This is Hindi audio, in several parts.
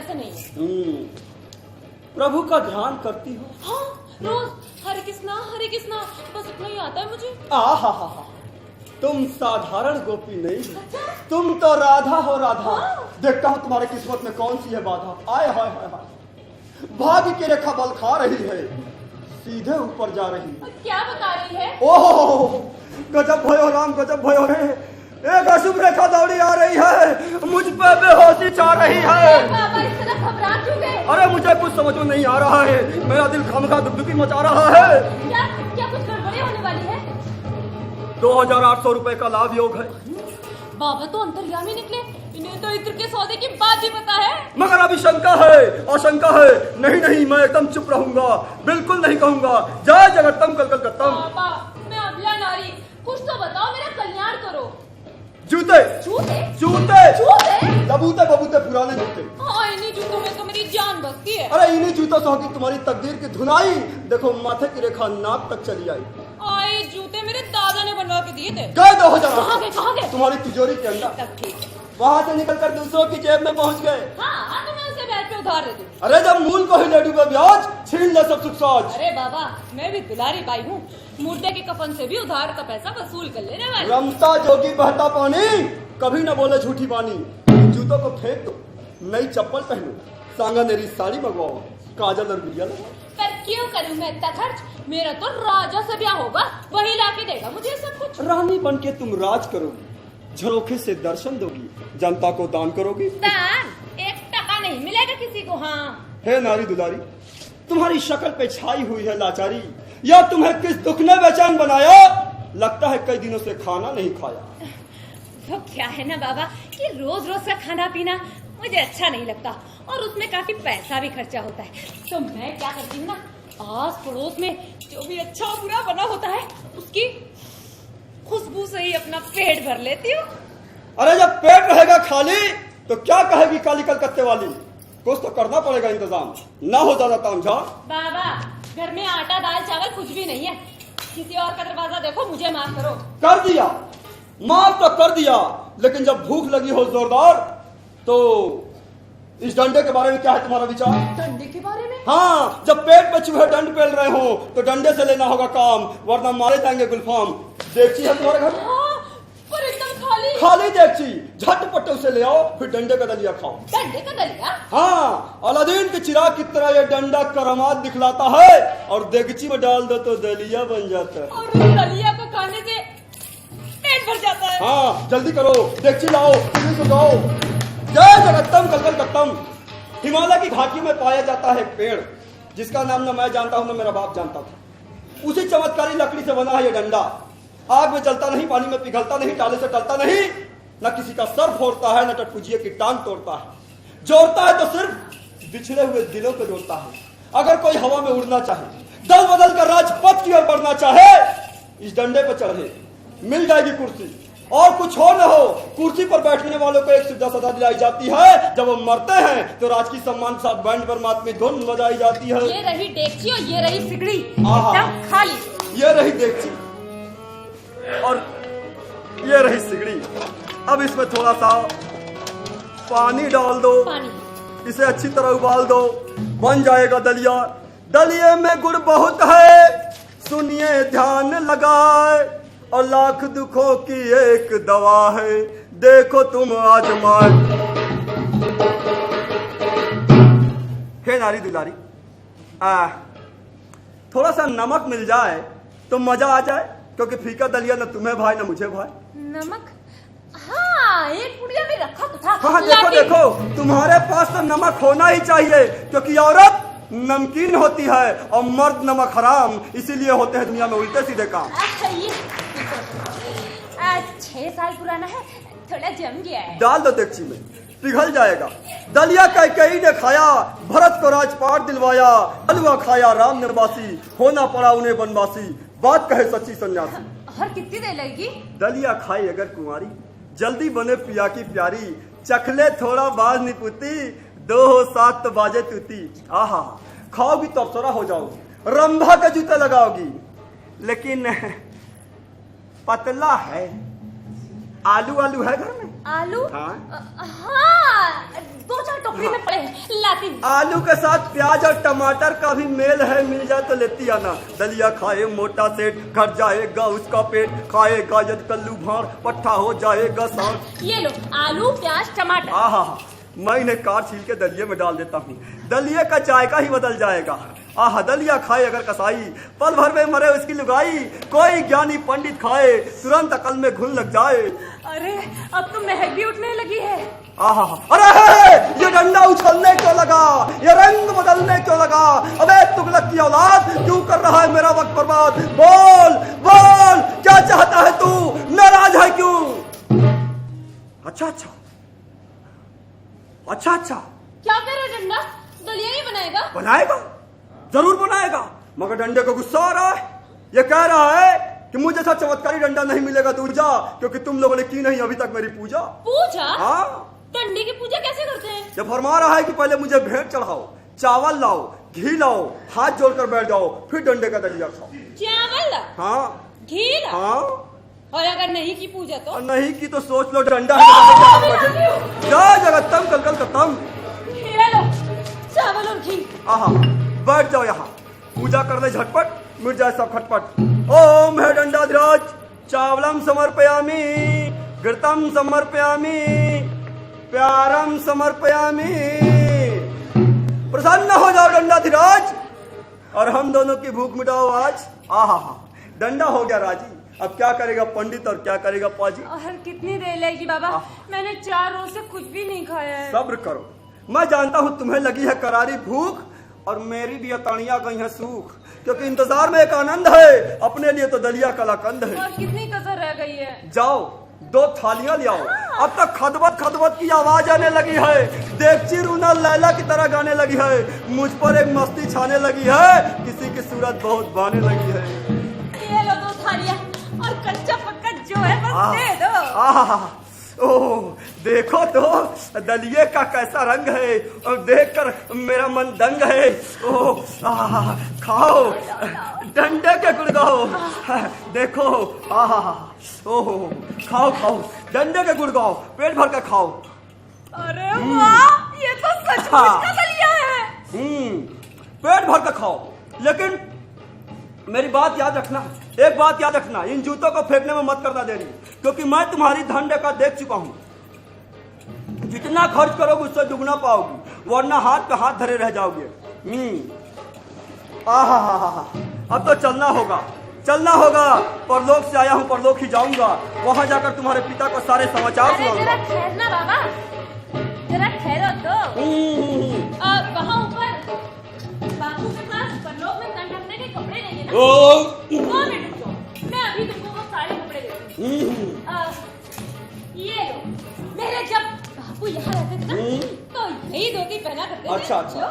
से नहीं है। प्रभु का ध्यान करती हो? हाँ, रोज हरे कृष्णा बस इतना ही आता है मुझे। आहा हा हा, तुम साधारण गोपी नहीं हो, तुम तो राधा हो राधा। देखता हूँ तुम्हारे किस्मत में कौन सी है बाधा। आए हाय हाय हाय, भाग्य की रेखा बल खा रही है, सीधे ऊपर जा रही है। क्या बता रही है? ओह गजब भयो राम, गजब भयो रे। एक अशुभ रेखा दौड़ी आ रही है, मुझ पे बेहोशी छा रही है। बाबा इस तरह घबरा क्यों गए? अरे मुझे कुछ समझ में नहीं आ रहा है, मेरा दिल खामखा दुखदुखी मचा रहा है। क्या कुछ गड़बड़ी होने वाली है? 2800 रुपए का लाभ योग है। बाबा तो अंतर्यामी निकले, इन्हें तो इत्र के सौदे की बात ही पता है। मगर अभी शंका है, आशंका है। नहीं मैं एकदम चुप रहूंगा, बिल्कुल नहीं कहूंगा। जय जगत्तम कलकत्तम। बाबा मैं अबला नारी, कुछ तो बताओ, मेरा कल्याण करो। जूते जूते जूते जूते बबूते बबूते पुराने जूते। हाँ, इन्हीं जूतों में तो मेरी जान बसती है। अरे इन्हीं जूतों से होगी तुम्हारी तकदीर की धुनाई। देखो माथे की रेखा नाक तक चली आई। आए जूते मेरे दादा ने बनवा के दिए थे। गए 2000। कहाँ गए? तुम्हारी तिजोरी के अंदर। तब ठीक है। वहाँ से निकलकर दूसरों की जेब में पहुँच गए। हाँ तो मैं उसे ब्याज पे उधार दे दूँ। अरे जब मूल को ही ले डूबे ब्याज, छीन ले सब सुख साज। अरे बाबा मैं भी दुलारी बाई हूँ, मुर्दे के कफन से भी उधार का पैसा वसूल कर लेने वाली। रमता जोगी बहता पानी, कभी न बोले झूठी बानी। जूतों को फेंक दो, नई चप्पल पहनो, सांगा मेरी साड़ी मंगवाओ, काजल और गुड़िया लगाओ। पर क्यों करूँ मैं इतना खर्च? मेरा तो राजा से ब्याह होगा, वही लाके देगा मुझे सब कुछ। रानी बन के तुम राज करोगी, झरोखे से दर्शन दोगी, जनता को दान करोगी। दान 1 टका नहीं मिलेगा किसी को। हाँ हे नारी दुलारी, तुम्हारी शक्ल पे छाई हुई है लाचारी, या तुम्हें किस दुख ने बेचैन बनाया? लगता है कई दिनों से खाना नहीं खाया। तो क्या है ना बाबा कि रोज रोज का खाना पीना मुझे अच्छा नहीं लगता, और उसमें काफी पैसा भी खर्चा होता है। तो मैं क्या करती हूँ ना, आस पड़ोस में जो भी अच्छा बुरा बना होता है उसकी खुशबू से ही अपना पेट भर लेती हूँ। अरे जब पेट रहेगा खाली तो क्या कहेगी काली कलकत्ते वाली? कुछ तो करना पड़ेगा इंतजाम, ना हो ज्यादा तामझाम। बाबा घर में आटा दाल चावल कुछ भी नहीं है, किसी और का दरवाजा देखो, मुझे माफ करो। कर दिया, माफ तो कर दिया, लेकिन जब भूख लगी हो जोरदार तो इस डंडे के बारे में क्या है तुम्हारा विचार? डंडे के बारे में? हाँ, जब पेट पे चूहे डंड पेल रहे हो तो डंडे से लेना होगा काम, वरना मारे जाएंगे गुलफाम। देखची है तुम्हारे घर? हाँ, पर एकदम खाली। खाली देखची, झटपट उसे ले आओ, फिर डंडे का दलिया खाओ। डंडे का दलिया? हाँ, अलादीन के चिराग की तरह ये डंडा करामात दिखलाता है, और देगची में डाल दो तो दलिया बन जाता है। और उस दलिया को खाने से पेट भर जाता है। हाँ जल्दी करो, देखची लाओ, सुगाओ। जय जगत्तम कलकत्तम। हिमालय की घाटी में पाया जाता है पेड़, जिसका नाम न मैं जानता हूं न मेरा बाप जानता था। उसी चमत्कारी लकड़ी से बना है ये डंडा। आग में जलता नहीं, पानी में पिघलता नहीं, टाले से टलता नहीं, न किसी का सर फोड़ता है, न टटपुजिए की टांग तोड़ता है। जोड़ता है तो सिर्फ बिछड़े हुए दिलों को जोड़ता है। अगर कोई हवा में उड़ना चाहे, दल बदल कर राजपथ की ओर बढ़ना चाहे, इस डंडे पर चढ़े, मिल जाएगी कुर्सी। और कुछ हो न हो, कुर्सी पर बैठने वालों को एक सुविधा सदा दिलाई जाती है, जब वो मरते हैं तो राजकीय सम्मान के साथ बैंड पर मातमी धुन बजाई जाती है। ये रही डेगची और ये रही सिगड़ी, आहा। एकदम खाली। ये रही डेगची और ये रही सिगड़ी। अब इसमें थोड़ा सा पानी डाल दो, पानी। इसे अच्छी तरह उबाल दो, बन जाएगा दलिया। दलिये में गुड़ बहुत है, सुनिए ध्यान लगाए, और लाख दुखों की एक दवा है, देखो तुम आजमाए। हे नारी दुलारी, थोड़ा सा नमक मिल जाए तो मजा आ जाए, क्योंकि फीका दलिया न तुम्हें भाई न मुझे भाई। नमक? हाँ, एक पुड़िया में रखा तो था। हाँ देखो देखो, तुम्हारे पास तो नमक होना ही चाहिए, क्योंकि औरत नमकीन होती है और मर्द नमक हराम, इसीलिए होते हैं दुनिया में उल्टे सीधे काम। अच्छा ये 6 साल पुराना है, थोड़ा जम गया है। डाल दो देखची में, पिघल जाएगा। दलिया कैकेयी ने खाया, भरत को राजपाट दिलवाया, हलवा खाया राम ने बासी, होना पड़ा उन्हें बनवासी, बात कहे सच्ची सन्यासी। और कितनी देर लगेगी? दलिया खाई अगर कुंवारी, जल्दी बने पिया की प्यारी, चखले थोड़ा बाज निपुती, 2 हो 7 तो बाजे तूती। आहा, खाओगी तो अप्सरा हो जाओगी, रंभा के जूते लगाओगी। लेकिन पतला है, आलू आलू है घर में? आलू? हाँ। हाँ 2-4 टोकरी में पड़े हैं, लाती हूँ। आलू के साथ प्याज और टमाटर का भी मेल है, मिल जाए तो लेती आना। दलिया खाए मोटा सेठ, घट जाएगा उसका पेट, खाएगा यदि कल्लू भाड़, पट्ठा हो जाएगा सांड। ये लो आलू प्याज टमाटर। आहा, मैं इन्हें काट छील के दलिये में डाल देता हूँ, दलिये का जायका ही बदल जाएगा। आह, दलिया खाए अगर कसाई, पल भर में मरे उसकी लुगाई। कोई ज्ञानी पंडित खाए, तुरंत अकल में घुन लग जाए। अरे अब तो महक भी उठने लगी है। आहा, अरे ये डंडा उछलने क्यों लगा, ये रंग बदलने क्यों लगा? अबे तुगलक की औलाद, क्यों कर रहा है मेरा वक्त बर्बाद? बोल बोल, क्या चाहता है तू, नाराज है क्यों? अच्छा अच्छा अच्छा अच्छा, क्या कर रहा डंडा? दलिया ही बनाएगा? बनाएगा, जरूर बनाएगा, मगर डंडे को गुस्सा आ रहा है। ये कह रहा है कि मुझे ऐसा चमत्कारी डंडा नहीं मिलेगा, तू जा, क्योंकि तुम लोगों ने की नहीं अभी तक मेरी पूजा। पूजा? हाँ, डंडे की पूजा कैसे करते हैं? ये फरमा रहा है कि पहले मुझे भेंट चढ़ाओ, चावल लाओ, घी लाओ, हाथ जोड़कर बैठ जाओ, फिर डंडे का दलिया खाओ। चावल? हाँ, घी? हाँ, और अगर नहीं की पूजा तो? और नहीं की तो सोच लो, डंडा है। जय जगत्तम कल कलकत्तम। ये लो चावल और घी। आहा, बैठ जाओ यहाँ, पूजा कर ले झटपट, मिट जाए सब खटपट। ओम है दंडाधिराज, चावलम समर्पयामि, घृतम समर्पयामि, प्यारम समर्पयामि। प्रसन्न हो जाओ दंडाधिराज, और हम दोनों की भूख मिटाओ आज। आहा, डंडा हो गया राजी। अब क्या करेगा पंडित और क्या करेगा पाजी? और कितनी देर लगेगी बाबा? मैंने 4 रोज से कुछ भी नहीं खाया है। सब्र करो, मैं जानता हूँ तुम्हें लगी है करारी भूख, और मेरी भी अताड़ियां गई है सूख, क्योंकि इंतजार में एक आनंद है, अपने लिए तो दलिया कलाकंद है। और कितनी कसर रह गई है? जाओ 2 थालियां ले आओ। अब तक खदबत खदबत की आवाज आने लगी है, देवची रूना लैला की तरह गाने लगी है, मुझ पर एक मस्ती छाने लगी है, किसी की सूरत बहुत बाने लगी है। ये लो 2 थालियां, और कच्चा पक्का जो है बस दे दो। ओह, देखो तो दलिये का कैसा रंग है, और देखकर मेरा मन दंग है। ओह, खाओ, डंडे के गुड़गाओ, देखो। ओह, खाओ खाओ, डंडे के गुड़गाओ, पेट भर कर खाओ। अरे वाह, ये तो सचमुच का दलिया है। पेट भर कर खाओ, लेकिन मेरी बात याद रखना, एक बात याद रखना, इन जूतों को फेंकने में मत करना देरी, क्योंकि मैं तुम्हारी धन का देख चुका हूं। जितना खर्च करोगे उससे दुगना पाओगी, वरना हाथ पे हाथ धरे रह जाओगे। आहा, अब तो चलना होगा, चलना होगा। परलोक से आया हूं, परलोक ही जाऊंगा, वहां जाकर तुम्हारे पिता को सारे समाचार सुनाऊंगा। जरा ठहरना बाबा, जरा ठहरो तो। वहां ऊपर बापू के पास परलोक में तन ढकने के कपड़े नहीं है ना? 2 मिनट रुको, मैं अभी तुमको वो सारे कपड़े देती हूँ। ये लो, मेरे जब बापू यहाँ रहते थे ना, तो यही धोती पहना करते थे। अच्छा अच्छा।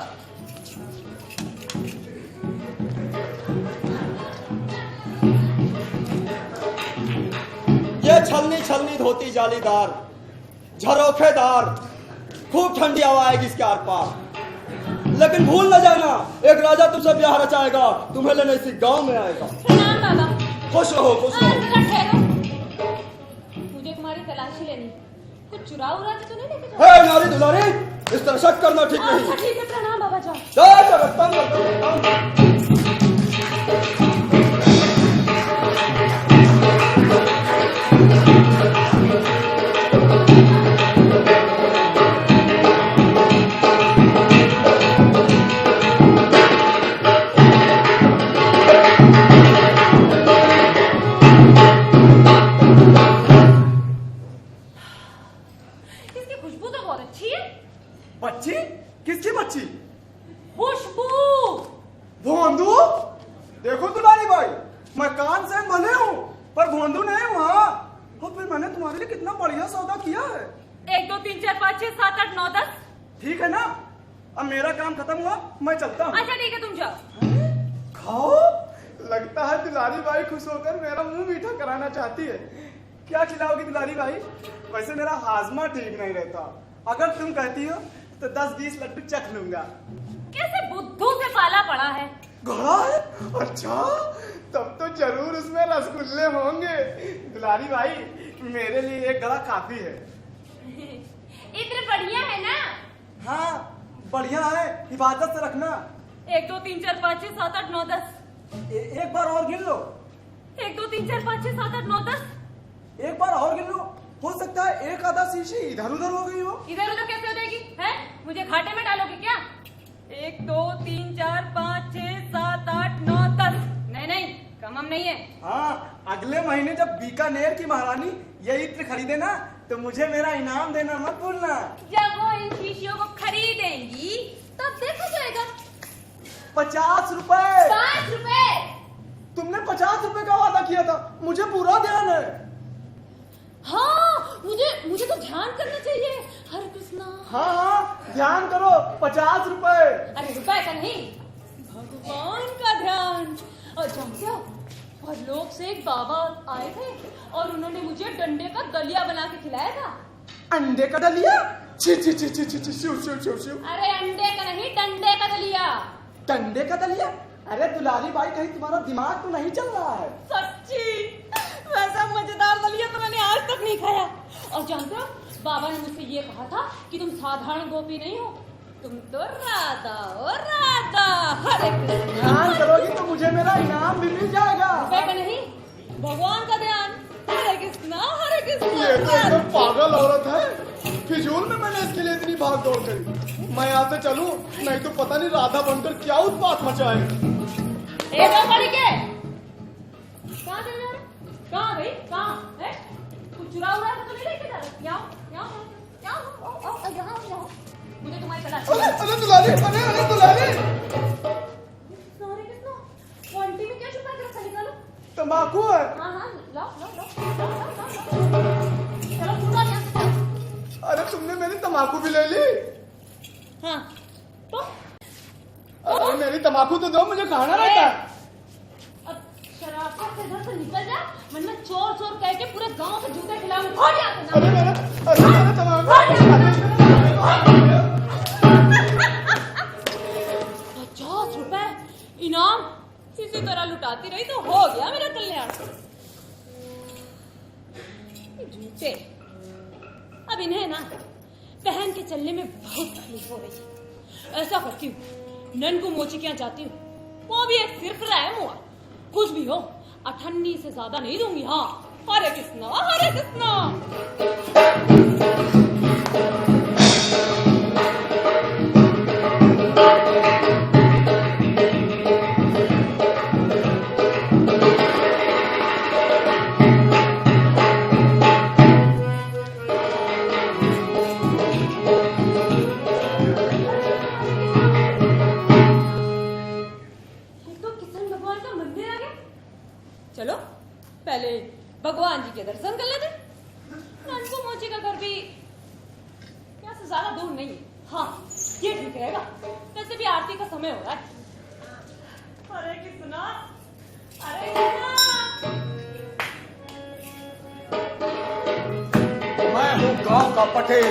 ये छलनी छलनी धोती जालीदार, झरोखेदार, खूब ठंडी हवा आएगी इसके आर पार। लेकिन भूल न जाना, एक राजा तुमसे ब्याह रचाएगा, तुम्हें लेने इसी गांव में आएगा। प्रणाम बाबा। खुश रहो, खुश रहो। जरा ठहरो, मुझे तुम्हारी तलाशी लेनी, कुछ चुरा उरा के तो नहीं लेके जाओ? हे नारी दुलारी, इस तरह शक करना ठीक नहीं। ठीक है, प्रणाम बाबा, जाओ। जय जगत्तम। बच्ची? किसकी बच्ची? खुशबू। भोंदू? देखो दुलारी भाई, मैं कान से बने हूँ, पर भोंदू नहीं हूँ। और फिर मैंने तुम्हारे लिए कितना बढ़िया सौदा किया है। 1 2 3 4 5 6 7 8 9 10। ठीक है ना, अब मेरा काम खत्म हुआ, मैं चलता हूँ। अच्छा ठीक है, तुम जाओ। खाओ। लगता है दुलारी भाई खुश होकर मेरा मुंह मीठा कराना चाहती है। क्या खिलाओगी दुलारी भाई? वैसे मेरा हाजमा ठीक नहीं रहता, अगर तुम कहती हो तो 10-20 लड्डू चख लूंगा। कैसे बुद्धू से पाला पड़ा है? घड़ा है? अच्छा, तब तो जरूर उसमें रसगुल्ले होंगे। दुलारी भाई, मेरे लिए एक घड़ा काफी है। इतने बढ़िया है ना, हाँ बढ़िया है, हिफाजत से रखना। 1 2 3 4 5 6 7 8 9 10। एक बार और गिन लो। 1 2 3 4 5 6 7 8 9 10। एक बार और गिन लो, हो सकता है एक आधा शीशी इधर उधर हो गई हो। इधर उधर कैसे हो जाएगी है? मुझे घाटे में डालोगे क्या? 1 2 3 4 5 6 7 8 9 10। नहीं नहीं, कम हम नहीं है। हाँ, अगले महीने जब बीकानेर की महारानी ये इत्र खरीदे ना, तो मुझे मेरा इनाम देना मत भूलना। जब वो इन शीशियों को खरीदेंगी तब देखा जाएगा। 50 रुपए। 5 रुपए। तुमने 50 रुपए का वादा किया था, मुझे पूरा ध्यान है। हाँ, मुझे तो ध्यान करना चाहिए। हरे कृष्णा। हाँ हाँ, ध्यान करो। 50 रुपए। अरे रुपए का नहीं, भगवान का ध्यान। और जानते हो, और लोग से एक बाबा आए थे और उन्होंने मुझे डंडे का दलिया बना के खिलाया था। अंडे का दलिया? छी छी छी छी छी छी, शिव शिव शिव शिव। अरे अंडे का नहीं, डंडे का दलिया। डंडे का दलिया? अरे दुलारी बाई, कहीं तुम्हारा दिमाग तो नहीं चल रहा है? सच्ची, वैसा मजेदार दलिया तो मैंने आज तक नहीं खाया। और जानते हो, बाबा ने मुझसे ये कहा था कि तुम साधारण गोपी नहीं हो, तुम तो राधा हो, राधा। हरे कृष्ण। ध्यान करोगी तो मुझे मेरा इनाम भी मिल जाएगा। रुपए का नहीं, भगवान का ध्यान। हरे कृष्णा, हरे कृष्णा। ये तो एकदम पागल औरत है। फिजूल में मैंने इसके लिए इतनी भाग दौड़ करी। मैं यहाँ से चलूं, नहीं तो पता नहीं राधा बनकर क्या उत्पात मचाए। ए बड़ी के कहाँ चले जा रहे? कहाँ भाई, कहाँ है? कुछ चुरा हुआ है तो नहीं लेके जा रहे? यहाँ यहाँ यहाँ यहाँ यहाँ, मुझे तुम्हारी तलाश। अरे दुलारी, अरे दुलारी। सॉरी कृष्णा, वो आंटी में क्या छुपा के रखा? निकालो। तंबाकू है। हाँ हाँ, लाओ लाओ लाओ। चलो पूरा यहाँ से जाओ। अरे तुमने मेरी तंबाकू भी ले ली? हाँ तो अरे मेरी तंबाकू तो दो, मुझे खाना रहता है। अब शराफत से घर से निकल जा, वरना चोर चोर कह के पूरे गांव से जूते खिलाऊंगी। भाग यहाँ से। अरे मेरा तंबाकू। 50 रुपए इनाम, इसी तरह लुटाती रही तो हो गया मेरा कल्याण। ये जूते अब इन्हें ना पहन के चलने में बहुत तकलीफ हो रही है। ऐसा करती हूँ, ननकू मोची के यहाँ जाती हूँ, वो भी एक सिरफरा है मुआ। कुछ भी हो, 98 से ज्यादा नहीं दूंगी। हाँ, हरे कृष्णा, हरे कृष्णा। चलो पहले भगवान जी के दर्शन कर लेते। ननकू मोची का घर भी यहाँ से ज्यादा दूर नहीं है। हाँ, ये ठीक रहेगा। वैसे भी आरती का समय हो रहा है। अरे कितना, अरे कितना। मैं हूँ गांव का पटेल,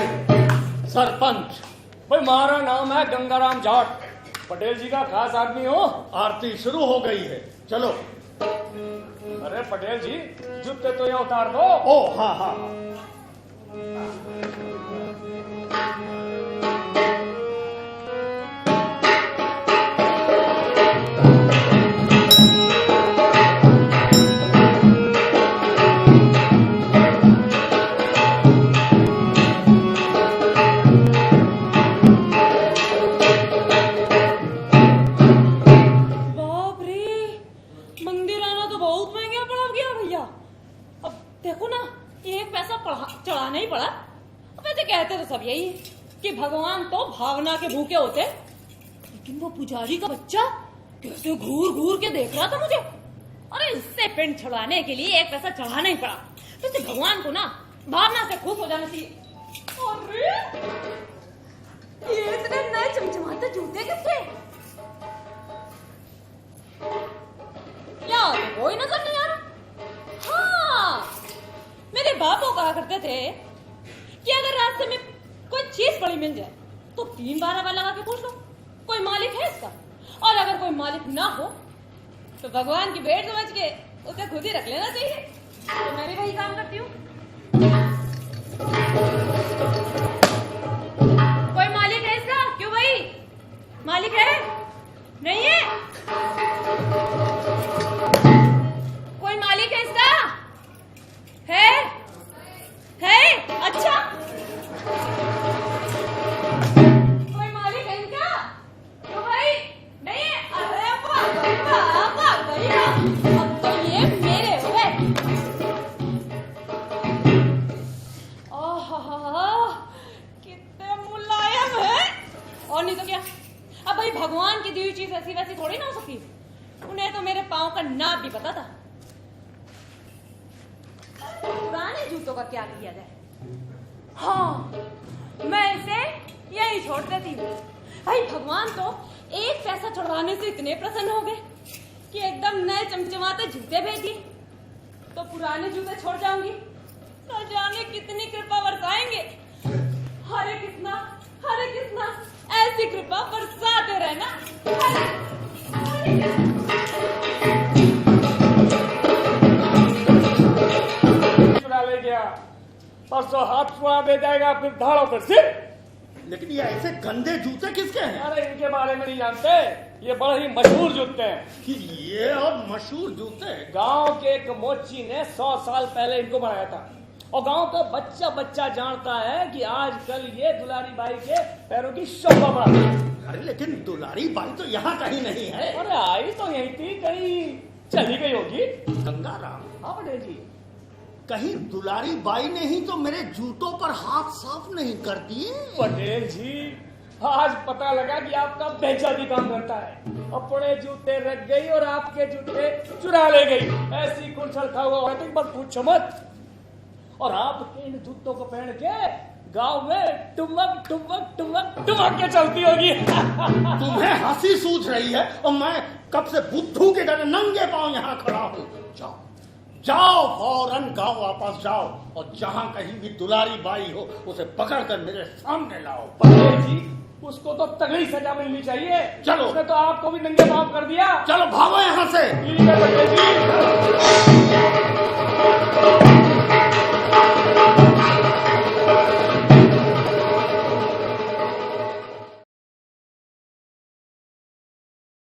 सरपंच। भाई हमारा नाम है गंगाराम जाट। पटेल जी का खास आदमी हो। आरती शुरू हो गई है, चलो। अरे पटेल जी, जूते तो यहाँ उतार दो। ओ हाँ हाँ हाँ। बाप रे, मंदिर आना तो बहुत महंगा पड़ गया भैया। अब देखो ना, एक पैसा चढ़ाना ही पड़ा। वैसे कहते तो सब यही है कि भगवान तो भावना के भूखे होते, लेकिन वो पुजारी का बच्चा कैसे घूर घूर के देख रहा था मुझे। अरे इससे पिंड छुड़वाने के लिए एक पैसा चढ़ाना ही पड़ा। वैसे भगवान को ना भावना से खुश हो जाना चाहिए। अरे ये इतने नए चमचमाते जूते किसके? यार कोई नजर नहीं आ रहा। हाँ, मेरे बापू कहा करते थे कि अगर रास्ते में कोई चीज बड़ी मिल जाए तो 3 बार आवाज लगा के पूछ लो कोई मालिक है इसका। और अगर कोई मालिक ना हो तो भगवान की भेंट समझ के उसे खुद ही रख लेना चाहिए। तो मैं भी वही काम करती हूँ। कोई मालिक है इसका? मालिक है? नहीं है? कोई मालिक है इसका? है? अच्छा, कोई मालिक है इनका? तो भाई नहीं है। अरे वाह भैया, अब तो ये मेरे हो गए। कितने मुलायम है। और नहीं तो क्या, अब भाई भगवान की दी हुई चीज ऐसी वैसी थोड़ी ना हो सकती। उन्हें तो मेरे पाँव का नाप भी पता था। पुराने जूतों का क्या किया जाए? हाँ, मैं इसे यही छोड़ देती हूँ। भाई भगवान तो एक पैसा चढ़वाने से इतने प्रसन्न हो गए कि एकदम नए चमचमाते जूते भेज दिए। तो पुराने जूते छोड़ जाऊंगी, न जाने कितनी कृपा बरसाएंगे। हरे कृष्णा, ऐसी कृपा बरसाते रहना। चुरा ले गया, परसों हाथ छुड़ा दे जाएगा, फिर धाड़ों पर सिर। लेकिन ये ऐसे गंदे जूते किसके हैं? अरे इनके बारे में नहीं जानते, ये बड़े ही मशहूर जूते हैं। कि ये और मशहूर जूते? गांव के एक मोची ने 100 साल पहले इनको बनाया था, और गांव का बच्चा बच्चा जानता है कि आजकल ये दुलारी बाई के पैरों की शोभा बढ़ाती है। अरे लेकिन दुलारी बाई तो यहाँ कहीं नहीं है। अरे आई तो यही थी, कहीं चली गई होगी। गंगाराम, हाँ पटेल जी, कहीं दुलारी बाई ने ही तो मेरे जूतों पर हाथ साफ नहीं कर दिए? पटेल जी आज पता लगा कि आपका बेचा भी काम करता है। अपने जूते रख गई और आपके जूते चुरा ले गई। ऐसी कुंचल खा हुआ है, बस पूछो मत। और आपके इन जूतों को पहन के गांव में टुमक के चलती होगी। तुम्हें हंसी सूझ रही है और मैं कब से बुद्धू के डर नंगे पांव यहाँ खड़ा हूँ। जाओ फौरन गांव वापस जाओ, और जहाँ कहीं भी दुलारी बाई हो उसे पकड़कर मेरे सामने लाओ। पटेल जी उसको तो तगड़ी सजा मिलनी चाहिए। चलो। उसने तो आपको भी नंगे पांव कर दिया। चलो भागो यहाँ से। ठीक है पटेल जी।